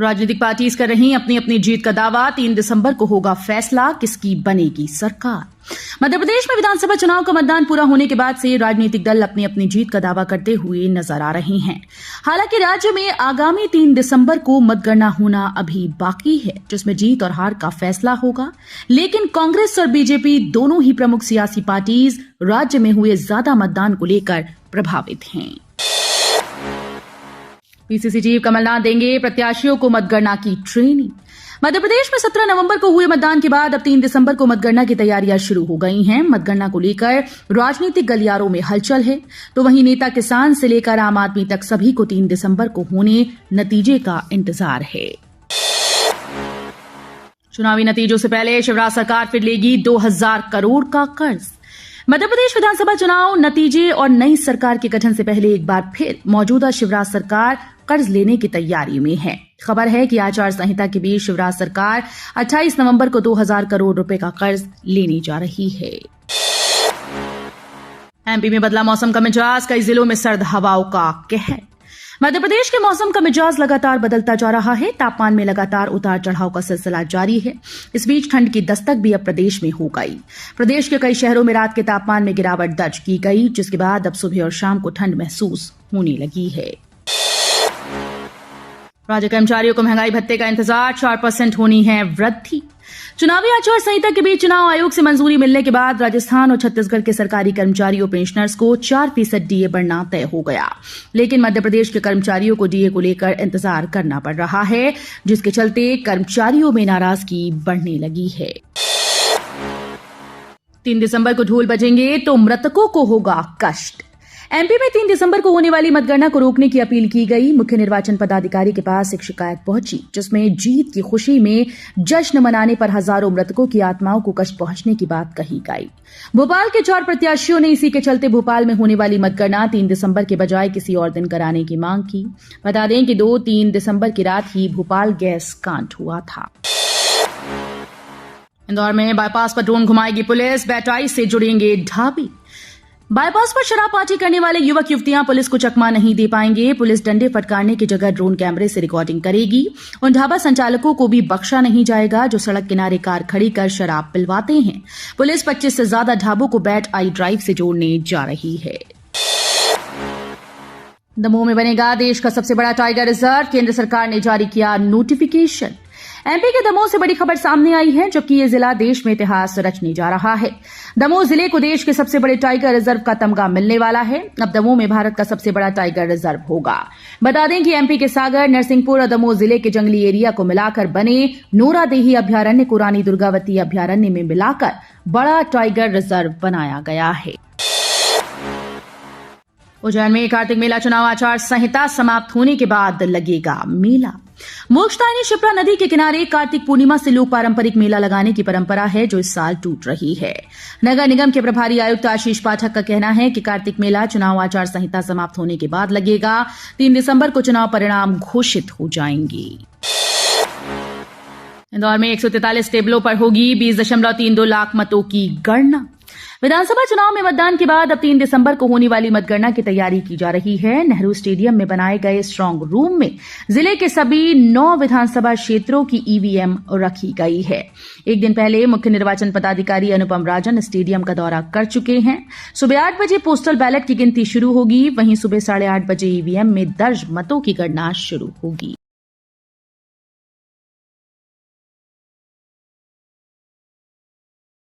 राजनीतिक पार्टीज कर रही अपनी अपनी जीत का दावा। 3 दिसंबर को होगा फैसला, किसकी बनेगी सरकार। मध्य प्रदेश में विधानसभा चुनाव का मतदान पूरा होने के बाद से राजनीतिक दल अपनी अपनी जीत का दावा करते हुए नजर आ रहे हैं। हालांकि राज्य में आगामी 3 दिसंबर को मतगणना होना अभी बाकी है, जिसमें जीत और हार का फैसला होगा। लेकिन कांग्रेस और बीजेपी दोनों ही प्रमुख सियासी पार्टीज राज्य में हुए ज्यादा मतदान को लेकर प्रभावित हैं। पीसीसी चीफ कमलनाथ देंगे प्रत्याशियों को मतगणना की ट्रेनिंग। मध्य प्रदेश में 17 नवंबर को हुए मतदान के बाद अब 3 दिसंबर को मतगणना की तैयारियां शुरू हो गई हैं। मतगणना को लेकर राजनीतिक गलियारों में हलचल है, तो वहीं नेता किसान से लेकर आम आदमी तक सभी को 3 दिसंबर को होने नतीजे का इंतजार है। चुनावी नतीजों से पहले शिवराज सरकार फिर लेगी 2000 करोड़ का कर्ज। मध्य प्रदेश विधानसभा चुनाव नतीजे और नई सरकार के गठन से पहले एक बार फिर मौजूदा शिवराज सरकार कर्ज लेने की तैयारी में है। खबर है कि आचार संहिता के बीच शिवराज सरकार 28 नवंबर को 2000 करोड़ रुपए का कर्ज लेने जा रही है। एमपी में बदला मौसम का मिजाज, कई जिलों में सर्द हवाओं का कहर। मध्य प्रदेश के मौसम का मिजाज लगातार बदलता जा रहा है। तापमान में लगातार उतार चढ़ाव का सिलसिला जारी है। इस बीच ठंड की दस्तक भी अब प्रदेश में हो गई। प्रदेश के कई शहरों में रात के तापमान में गिरावट दर्ज की गई, जिसके बाद अब सुबह और शाम को ठंड महसूस होने लगी है। राज्य कर्मचारियों को महंगाई भत्ते का इंतजार, 4% होनी है वृद्धि। चुनावी आचार संहिता के बीच चुनाव आयोग से मंजूरी मिलने के बाद राजस्थान और छत्तीसगढ़ के सरकारी कर्मचारियों पेंशनर्स को 4% डीए बढ़ना तय हो गया। लेकिन मध्य प्रदेश के कर्मचारियों को डीए को लेकर इंतजार करना पड़ रहा है, जिसके चलते कर्मचारियों में नाराजगी बढ़ने लगी है। 3 दिसंबर को ढोल बजेंगे तो मृतकों को होगा कष्ट। एमपी में 3 दिसंबर को होने वाली मतगणना को रोकने की अपील की गई। मुख्य निर्वाचन पदाधिकारी के पास एक शिकायत पहुंची, जिसमें जीत की खुशी में जश्न मनाने पर हजारों मृतकों की आत्माओं को कष्ट पहुंचने की बात कही गई। भोपाल के 4 प्रत्याशियों ने इसी के चलते भोपाल में होने वाली मतगणना 3 दिसंबर के बजाय किसी और दिन कराने की मांग की। बता दें कि 2-3 दिसंबर की रात ही भोपाल गैस कांड हुआ था। इंदौर में बाईपास पर ड्रोन घुमाएगी पुलिस, बैटाई से जुड़ेंगे ढाबी। बाईपास पर शराब पार्टी करने वाले युवक युवतियां पुलिस को चकमा नहीं दे पाएंगे। पुलिस डंडे फटकारने की जगह ड्रोन कैमरे से रिकॉर्डिंग करेगी। उन ढाबा संचालकों को भी बख्शा नहीं जाएगा जो सड़क किनारे कार खड़ी कर शराब पिलवाते हैं। पुलिस 25 से ज्यादा ढाबों को बैट आई ड्राइव से जोड़ने जा रही है। दमोह में बनेगा देश का सबसे बड़ा टाइगर रिजर्व, केंद्र सरकार ने जारी किया नोटिफिकेशन। एमपी के दमोह से बड़ी खबर सामने आई है, जबकि ये जिला देश में इतिहास रचने जा रहा है। दमोह जिले को देश के सबसे बड़े टाइगर रिजर्व का तमगा मिलने वाला है। अब दमोह में भारत का सबसे बड़ा टाइगर रिजर्व होगा। बता दें कि एमपी के सागर, नरसिंहपुर और दमोह जिले के जंगली एरिया को मिलाकर बने नोरादेही अभ्यारण्य को रानी दुर्गावती अभ्यारण्य में मिलाकर बड़ा टाइगर रिजर्व बनाया गया है। उज्जैन में कार्तिक मेला चुनाव आचार संहिता समाप्त होने के बाद लगेगा मेला। मोक्षदायिनी शिप्रा नदी के किनारे कार्तिक पूर्णिमा से लोक पारंपरिक मेला लगाने की परंपरा है, जो इस साल टूट रही है। नगर निगम के प्रभारी आयुक्त आशीष पाठक का कहना है कि कार्तिक मेला चुनाव आचार संहिता समाप्त होने के बाद लगेगा। 3 दिसंबर को चुनाव परिणाम घोषित हो जाएंगे। इंदौर में 143 टेबलों पर होगी 20.32 लाख मतों की गणना। विधानसभा चुनाव में मतदान के बाद अब 3 दिसंबर को होने वाली मतगणना की तैयारी की जा रही है। नेहरू स्टेडियम में बनाए गए स्ट्रांग रूम में जिले के सभी 9 विधानसभा क्षेत्रों की ईवीएम रखी गई है। एक दिन पहले मुख्य निर्वाचन पदाधिकारी अनुपम राजन स्टेडियम का दौरा कर चुके हैं। सुबह 8 बजे पोस्टल बैलेट की गिनती शुरू होगी, वहीं सुबह 8:30 बजे ईवीएम में दर्ज मतों की गणना शुरू होगी।